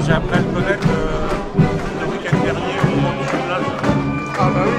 J'ai appris à le connaître le week-end dernier au moment du jumelage. Ah bah oui.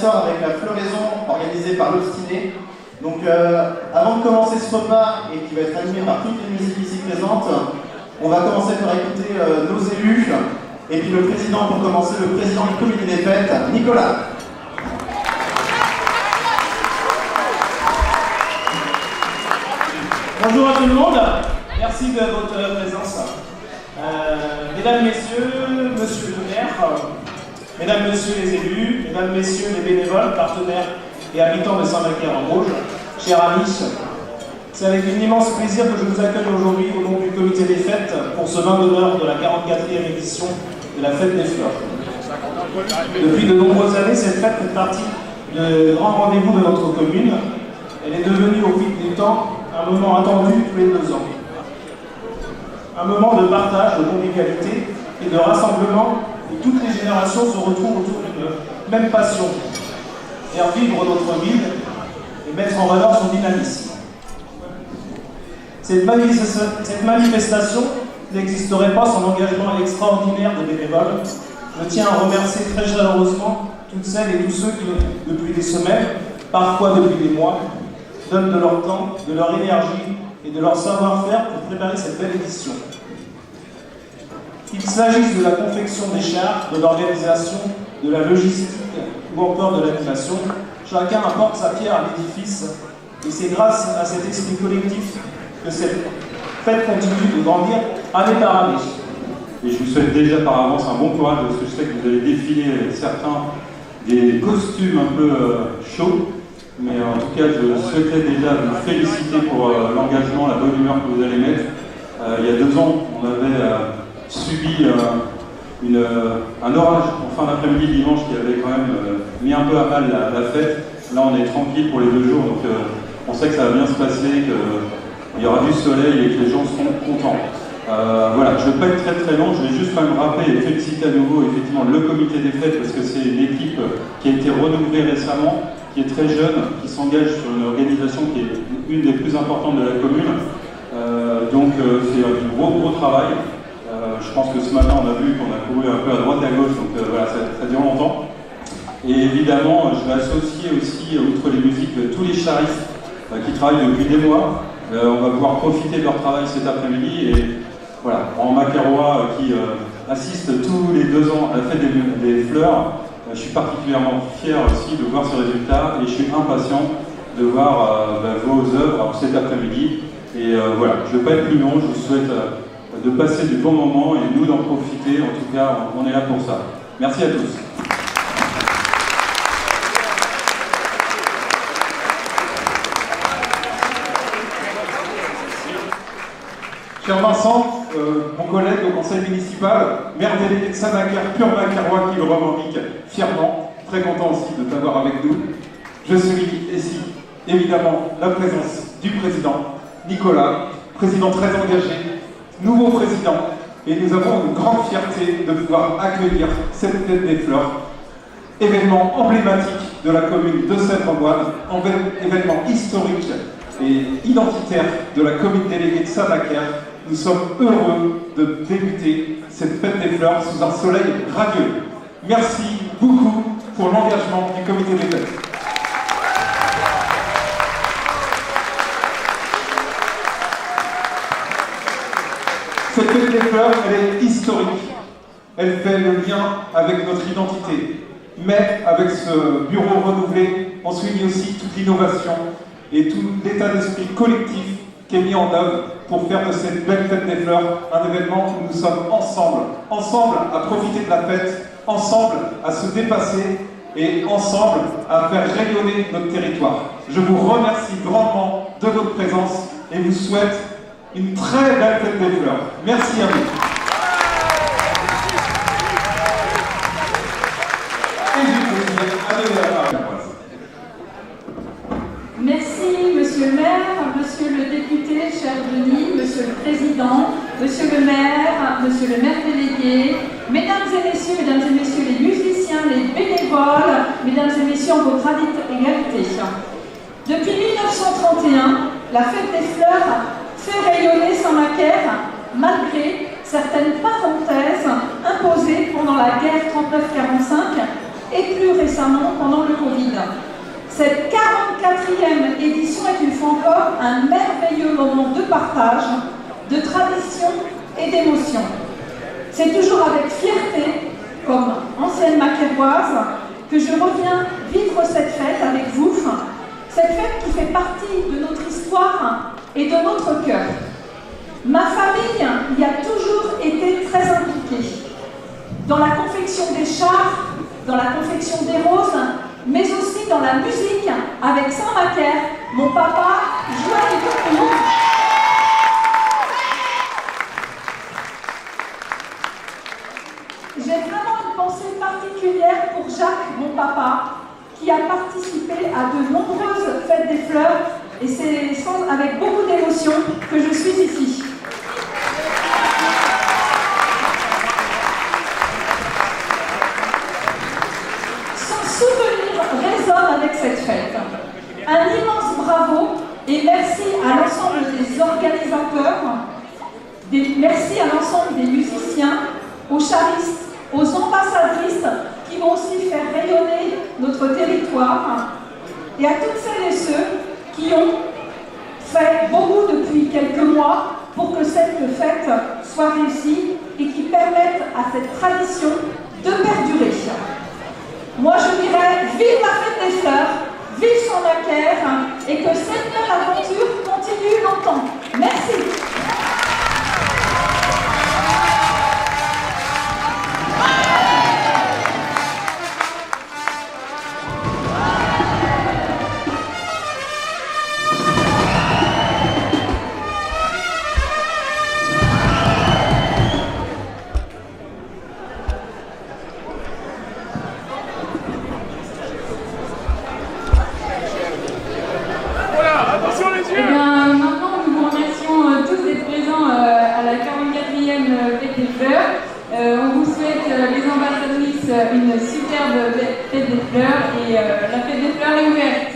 Avec la floraison organisée par l'Obstiné. Donc avant de commencer ce repas, et qui va être animé par toutes les musiques ici présentes, on va commencer par écouter nos élus, et puis le président pour commencer, le président du comité des fêtes, Nicolas. Bonjour à tout le monde, merci de votre présence. Mesdames, Messieurs, Monsieur le maire, Mesdames, Messieurs les élus, Mesdames, Messieurs les bénévoles, partenaires et habitants de Saint-Macaire-en-Rouge, chers amis, c'est avec un immense plaisir que je vous accueille aujourd'hui au nom du comité des fêtes pour ce vin d'honneur de la 44e édition de la Fête des Fleurs. Depuis de nombreuses années, cette fête fait partie de grands rendez-vous de notre commune. Elle est devenue au fil du temps un moment attendu tous les 2 ans. Un moment de partage, de convivialité et de rassemblement où toutes les générations se retrouvent autour d'une même passion, faire vivre notre ville et mettre en valeur son dynamisme. Cette manifestation n'existerait pas sans l'engagement extraordinaire des bénévoles. Je tiens à remercier très chaleureusement toutes celles et tous ceux qui, depuis des semaines, parfois depuis des mois, donnent de leur temps, de leur énergie et de leur savoir-faire pour préparer cette belle édition. Qu'il s'agisse de la confection des chars, de l'organisation, de la logistique ou encore de l'animation, chacun apporte sa pierre à l'édifice et c'est grâce à cet esprit collectif que cette fête continue de grandir année par année. Et je vous souhaite déjà par avance un bon courage parce que je sais que vous allez défiler certains des costumes un peu chauds. Mais en tout cas, je souhaiterais déjà vous féliciter pour l'engagement, la bonne humeur que vous allez mettre. Il y a 2 ans, on avait subi un orage en fin d'après-midi dimanche qui avait quand même mis un peu à mal la fête. Là, on est tranquille pour les 2 jours, donc on sait que ça va bien se passer, qu'il y aura du soleil et que les gens seront contents. Voilà, je ne vais pas être très long, je vais juste quand même rappeler et féliciter à nouveau effectivement le comité des fêtes parce que c'est une équipe qui a été renouvelée récemment, qui est très jeune, qui s'engage sur une organisation qui est une des plus importantes de la commune. Donc c'est un gros travail. Je pense que ce matin on a vu qu'on a couru un peu à droite et à gauche, donc voilà, ça dure longtemps. Et évidemment, je vais associer aussi, outre les musiques, tous les charistes qui travaillent depuis des mois. On va pouvoir profiter de leur travail cet après-midi. Et voilà, en Macarois qui assiste tous les 2 ans à la fête des fleurs, je suis particulièrement fier aussi de voir ce résultat et je suis impatient de voir vos œuvres cet après-midi. Et voilà, je ne vais pas être plus long, je vous souhaite de passer du bon moment et nous d'en profiter. En tout cas, on est là pour ça. Merci à tous. Cher Vincent, mon collègue au conseil municipal, maire délégué de Saint-Macaire, pur Macarois qui le revendique fièrement, très content aussi de t'avoir avec nous. Je suis ici, évidemment, la présence du président Nicolas, président très engagé, nouveau président, et nous avons une grande fierté de pouvoir accueillir cette fête des fleurs, événement emblématique de la commune de Sèvres-Moine, événement historique et identitaire de la commune déléguée de Saint-Macaire. Nous sommes heureux de débuter cette fête des fleurs sous un soleil radieux. Merci beaucoup pour l'engagement du comité des fêtes. Cette fête des fleurs, elle est historique. Elle fait le lien avec notre identité. Mais avec ce bureau renouvelé, on souligne aussi toute l'innovation et tout l'état d'esprit collectif qui est mis en œuvre pour faire de cette belle fête des fleurs un événement où nous sommes ensemble à profiter de la fête, ensemble à se dépasser et ensemble à faire rayonner notre territoire. Je vous remercie grandement de votre présence et vous souhaite une très belle fête des fleurs. Merci à vous. Et du plaisir à donner la parole. Merci, Monsieur le maire, Monsieur le député, cher Denis, Monsieur le président, Monsieur le maire délégué, Mesdames et Messieurs les musiciens, les bénévoles, Mesdames et Messieurs en votre égalité. Depuis 1931, la fête des fleurs fait rayonner Saint-Macaire malgré certaines parenthèses imposées pendant la guerre 39-45 et plus récemment pendant le Covid. Cette 44e édition est une fois encore un merveilleux moment de partage, de tradition et d'émotion. C'est toujours avec fierté, comme ancienne macairoise, que je reviens vivre cette fête avec vous. Cette fête qui fait partie de notre histoire et de notre cœur. Ma famille y a toujours été très impliquée, dans la confection des chars, dans la confection des roses, mais aussi dans la musique avec Saint-Macaire. Mon papa jouait du violon. J'ai vraiment une pensée particulière pour Jacques, mon papa, qui a participé à de nombreuses fêtes des fleurs, et c'est avec beaucoup d'émotion que je suis ici. Son souvenir résonne avec cette fête. Un immense bravo et merci à l'ensemble des organisateurs, merci à l'ensemble des musiciens, aux charistes, aux ambassadrices qui vont aussi faire rayonner notre territoire, et à toutes celles et ceux qui ont fait beaucoup depuis quelques mois pour que cette fête soit réussie et qui permettent à cette tradition de perdurer. Moi je dirais vive la fête des fleurs, vive Saint-Macaire, et que cette belle aventure continue longtemps. Merci. Maintenant, nous vous remercions tous d'être présents à la 44e Fête des Fleurs. On vous souhaite, les ambassadrices, une superbe Fête des Fleurs, et la Fête des Fleurs est ouverte.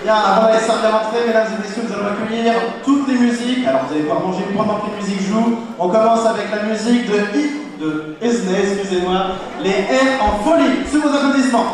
Bien, avant d'aller servir l'entrée, mesdames et messieurs, nous allons accueillir toutes les musiques. Alors vous allez pouvoir manger pendant que les musiques jouent. On commence avec la musique de Esnay, excusez-moi, les R en folie. Sous vos applaudissements.